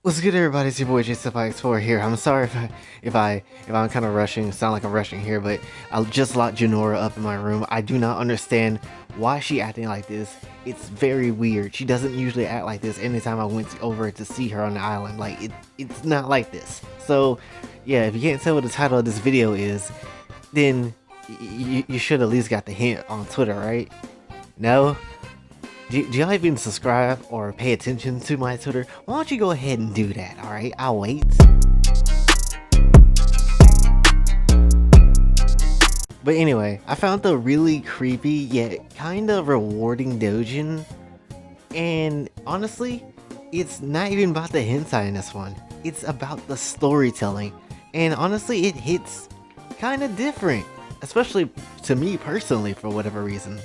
What's good, everybody? It's your boy JSenpaiX4 here. I'm sorry if I'm kind of rushing, sound like I'm rushing here, but I just locked Jinora up in my room. I do not understand why she acting like this. It's very weird. She doesn't usually act like this anytime I went over to see her on the island. Like it's not like this. So yeah, if you can't tell what the title of this video is, then you should at least got the hint on Twitter, right? No? Do y'all even subscribe or pay attention to my Twitter? Why don't you go ahead and do that, alright? I'll wait. But anyway, I found the really creepy yet kind of rewarding doujin. And honestly, it's not even about the hentai in this one. It's about the storytelling. And honestly, it hits kind of different. Especially to me personally, for whatever reason.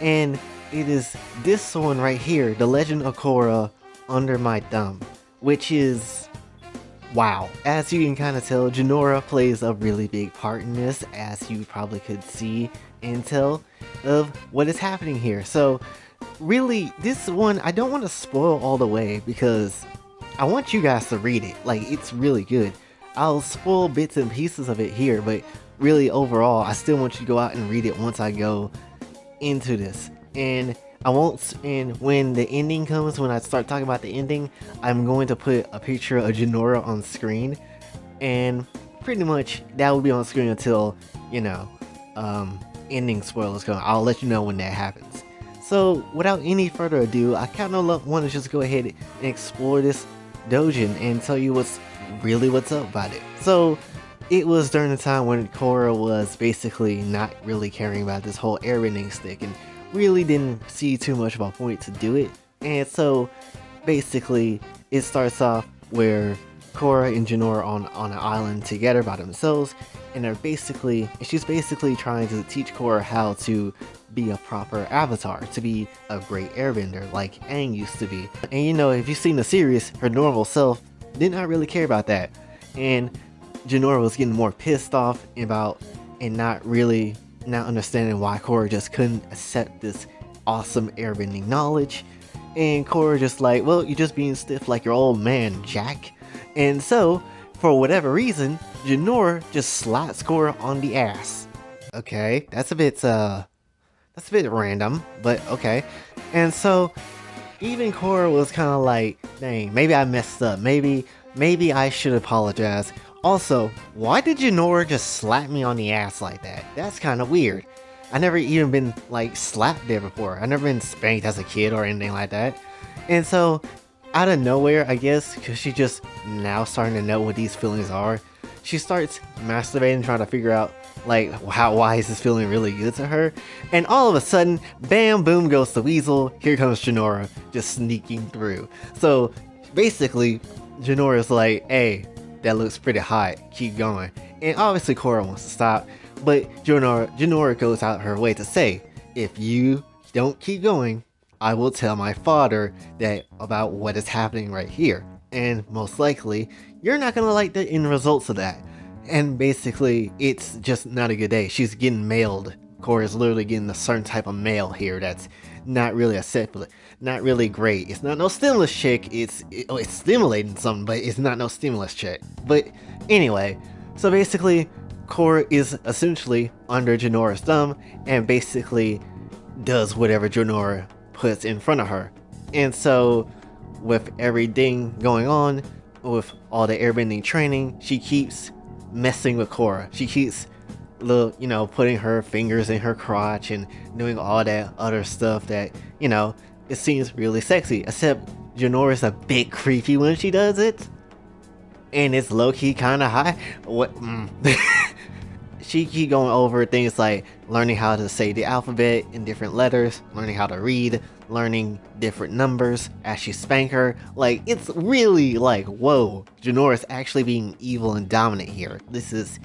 And it is this one right here, The Legend of Korra Under My Thumb, which is wow. As you can kind of tell, Jinora plays a really big part in this, as you probably could see and tell of what is happening here. So really, this one, I don't want to spoil all the way because I want you guys to read it. Like, it's really good. I'll spoil bits and pieces of it here, but really overall, I still want you to go out and read it once I go into this. And I won't, and when the ending comes, when I start talking about the ending, I'm going to put a picture of Jinora on screen, and pretty much that will be on screen until, you know, ending spoilers come. I'll let you know when that happens. So without any further ado, I kind of want to just go ahead and explore this doujin and tell you what's up about it. So it was during the time when Korra was basically not really caring about this whole airbending stick and really didn't see too much of a point to do it. And so basically it starts off where Korra and Jinora on an island together by themselves, and she's basically trying to teach Korra how to be a proper avatar, to be a great airbender like Aang used to be. And you know, if you've seen the series, her normal self did not really care about that, and Jinora was getting more pissed off about and not understanding why Korra just couldn't accept this awesome airbending knowledge. And Korra just like, well, you're just being stiff like your old man, Jack. And so, for whatever reason, Jinora just slaps Korra on the ass. Okay, that's a bit random, but okay. And so, even Korra was kind of like, dang, maybe I messed up. Maybe I should apologize. Also, why did Jinora just slap me on the ass like that? That's kind of weird. I never even been like slapped there before. I never been spanked as a kid or anything like that. And so, out of nowhere, I guess, because she just now starting to know what these feelings are, she starts masturbating, trying to figure out like why is this feeling really good to her. And all of a sudden, bam, boom goes the weasel. Here comes Jinora just sneaking through. So basically, Jinora's like, hey, that looks pretty hot, keep going. And obviously Korra wants to stop, but Jinora goes out her way to say, if you don't keep going, I will tell my father about what is happening right here. And most likely, you're not gonna like the end results of that. And basically, it's just not a good day. She's getting mailed. Korra's literally getting a certain type of mail here that's not really acceptable, not really great. It's not no stimulus check. It's stimulating something, but it's not no stimulus check. But anyway, so basically, Korra is essentially under Jinora's thumb and basically does whatever Jinora puts in front of her. And so, with everything going on, with all the airbending training, she keeps messing with Korra. She keeps putting her fingers in her crotch and doing all that other stuff that, you know, it seems really sexy, except Jinora's a bit creepy when she does it, and it's low-key kind of high. She keep going over things like learning how to say the alphabet in different letters, learning how to read, learning different numbers as she spank her. Like, it's really like, whoa, Jinora's actually being evil and dominant here. This is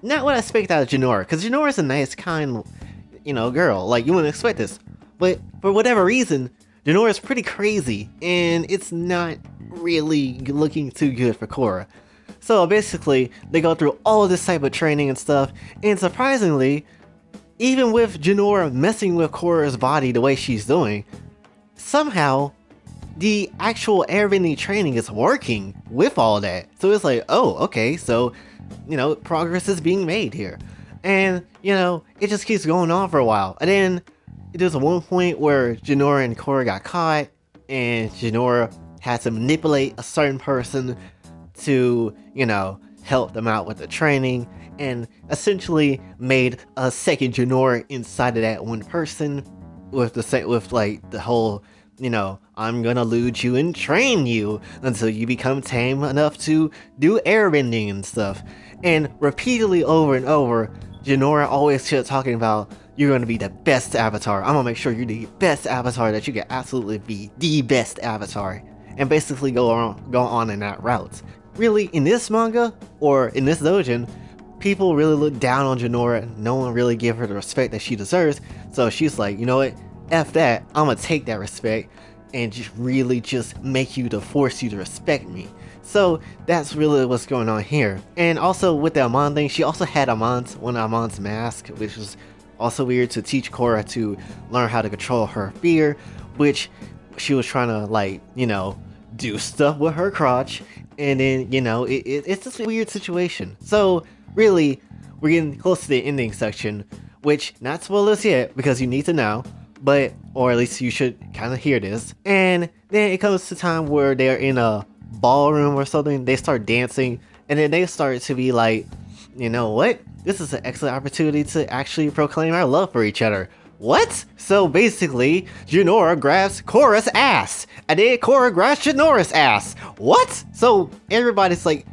not what I expect out of Jinora, because Jinora's a nice, kind, girl. Like, you wouldn't expect this. But for whatever reason, Jinora's pretty crazy, and it's not really looking too good for Korra. So basically, they go through all this type of training and stuff, and surprisingly, even with Jinora messing with Korra's body the way she's doing, somehow the actual airbending training is working with all that. So it's like, oh, okay, so, progress is being made here. And, it just keeps going on for a while. And then there's one point where Jinora and Korra got caught, and Jinora had to manipulate a certain person to, help them out with the training, and essentially made a second Jinora inside of that one person with the whole, I'm gonna lure you and train you until you become tame enough to do airbending and stuff. And repeatedly over and over, Jinora always kept talking about, you're gonna be the best avatar. I'm gonna make sure you're the best avatar that you can absolutely be, the best avatar. And basically go on in that route. Really, in this manga, or in this doujin, people really look down on Jinora. No one really give her the respect that she deserves. So she's like, you know what? F that. I'm gonna take that respect and just make you to force you to respect me. So that's really what's going on here. And also with the Amon thing, she also had one of Amon's mask, which was also weird, to teach Korra to learn how to control her fear, which she was trying to do stuff with her crotch. And then, it's just a weird situation. So really, we're getting close to the ending section, which, not spoilers yet, because you need to know, or at least you should kind of hear this. And then it comes to time where they're in a ballroom or something, they start dancing, and then they start to be like, you know what? This is an excellent opportunity to actually proclaim our love for each other. What? So basically, Jinora grabs Korra's ass, and then Korra grabs Jinora's ass. What? So everybody's like,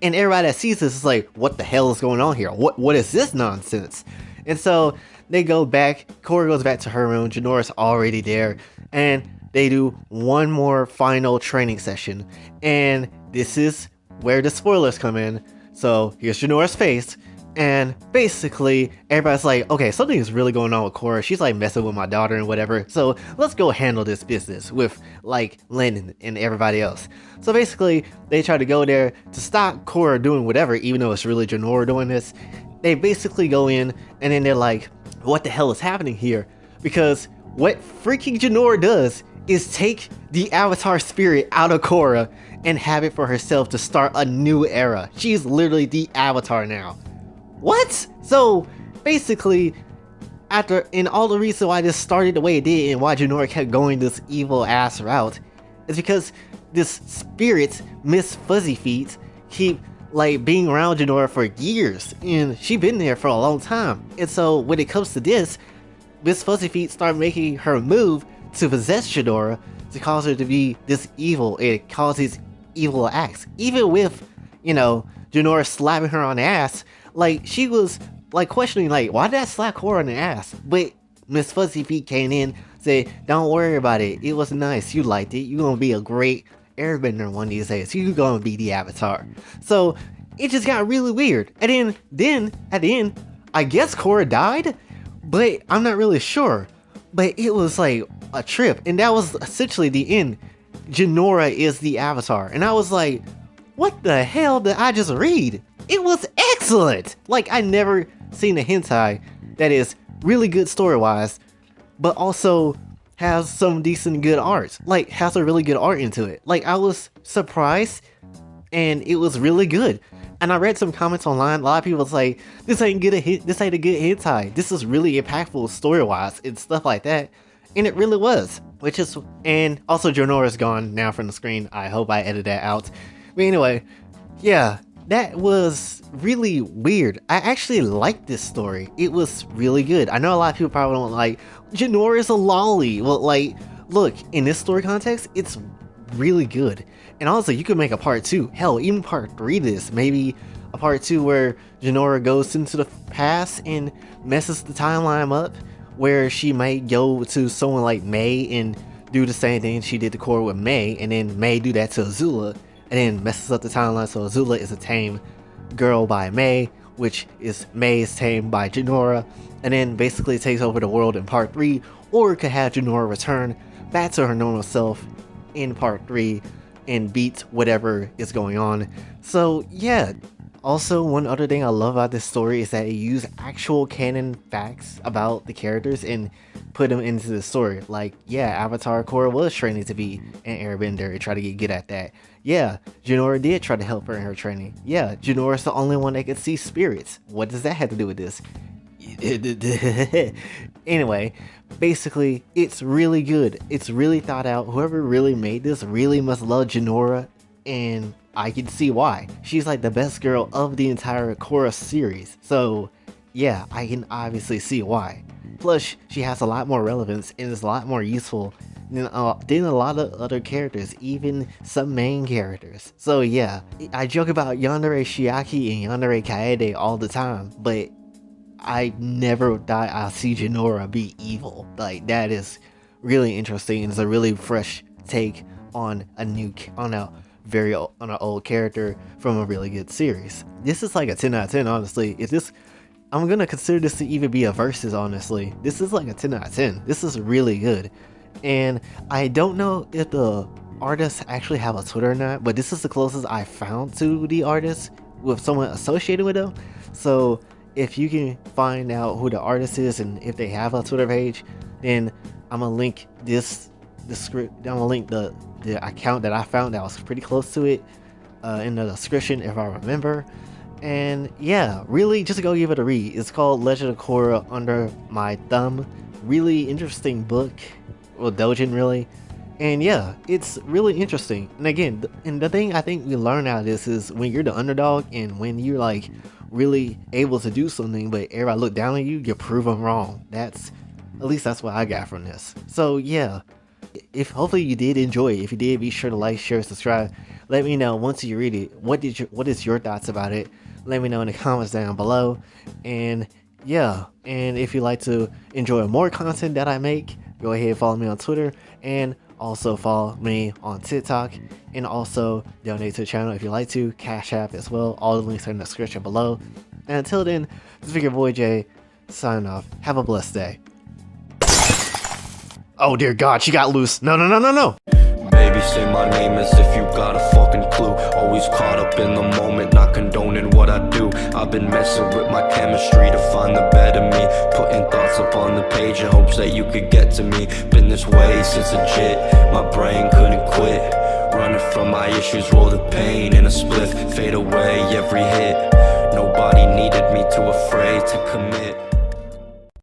and everybody that sees this is like, what the hell is going on here? What is this nonsense? And so they go back, Korra goes back to her room, Jinora's already there, and they do one more final training session. And this is where the spoilers come in. So here's Jinora's face. And basically, everybody's like, okay, something is really going on with Korra. She's like messing with my daughter and whatever. So let's go handle this business with Lennon and everybody else. So basically, they try to go there to stop Korra doing whatever, even though it's really Jinora doing this. They basically go in and then they're like, what the hell is happening here? Because what freaking Jinora does is take the Avatar spirit out of Korra and have it for herself to start a new era. She's literally the Avatar now. What? So basically, and all the reason why this started the way it did and why Jinora kept going this evil ass route is because this spirit, Miss Fuzzy Feet, keep being around Jinora for years, and she been there for a long time. And so when it comes to this, Miss Fuzzy Feet started making her move to possess Jinora to cause her to be this evil and cause these evil acts. Even with, Jinora slapping her on the ass, she was questioning why did I slap Korra on the ass? But Miss Fuzzy Feet came in, said, don't worry about it, it was nice, you liked it, you're gonna be a great airbender one of these days, you're gonna be the Avatar. So it just got really weird. And then at the end, I guess Korra died, but I'm not really sure. But it was like a trip, and that was essentially the end. Jinora is the Avatar, and I was like, what the hell did I just read? It was excellent! I never seen a hentai that is really good story-wise, but also has some decent good art. Has a really good art into it. I was surprised, and it was really good. And I read some comments online, a lot of people was like, this ain't a good hentai. This is really impactful story-wise and stuff like that. And it really was. And also Jinora's gone now from the screen. I hope I edited that out. But anyway, yeah, that was really weird. I actually liked this story. It was really good. I know a lot of people probably don't like, Jinora is a lolly. Well, look, in this story context, it's really good. And also, you could make a part 2. Hell, even part 3 of this. Maybe a part 2 where Jinora goes into the past and messes the timeline up, where she might go to someone like May and do the same thing she did to Korra with May, and then May do that to Azula, and then messes up the timeline so Azula is a tame girl by May, which is May is tamed by Jinora, and then basically takes over the world in part 3, or could have Jinora return back to her normal self in part 3 and beat whatever is going on. So yeah. Also, one other thing I love about this story is that it used actual canon facts about the characters, and put him into the story. Like, yeah, Avatar Korra was training to be an airbender and try to get good at that. Yeah, Jinora did try to help her in her training. Yeah, Jinora's the only one that could see spirits. What does that have to do with this? Anyway, basically, it's really good. It's really thought out. Whoever really made this really must love Jinora, and I can see why. She's like the best girl of the entire Korra series. So, yeah, I can obviously see why. Plus, she has a lot more relevance and is a lot more useful than a lot of other characters, even some main characters. So yeah, I joke about Yandere Shiaki and Yandere Kaede all the time, but I never thought I'll see Jinora be evil. Like, that is really interesting, and it's a really fresh take on on an old character from a really good series. This is like a 10 out of 10, honestly. I'm gonna consider this to even be a versus, honestly. This is like a 10 out of 10. This is really good. And I don't know if the artists actually have a Twitter or not, but this is the closest I found to the artist with someone associated with them. So if you can find out who the artist is and if they have a Twitter page, then I'm gonna link I'm gonna link the account that I found that was pretty close to it in the description if I remember. And yeah, really just go give it a read. It's called Legend of Korra Under My Thumb. Really interesting book. Well, doujin really. And yeah, it's really interesting. And again, the thing I think we learn out of this is when you're the underdog and when you're like really able to do something but everybody look down on you, you prove them wrong. At least that's what I got from this. So yeah, if hopefully you did enjoy it. If you did, be sure to like, share, subscribe. Let me know once you read it, what is your thoughts about it. Let me know in the comments down below. And yeah, and if you'd like to enjoy more content that I make, go ahead and follow me on Twitter, and also follow me on TikTok, and also donate to the channel if you'd like to, Cash App as well. All the links are in the description below. And until then, this is your boy Jay, signing off. Have a blessed day. Oh dear God, she got loose. No. Baby, say my name as if you got a fucking clue. Always caught up in the moment, not condoning what I do. I've been messing with my chemistry to find the better me. Putting thoughts up on the page in hopes that you could get to me. Been this way since legit, my brain couldn't quit. Running from my issues, roll the pain in a spliff. Fade away every hit. Nobody needed me, too afraid to commit.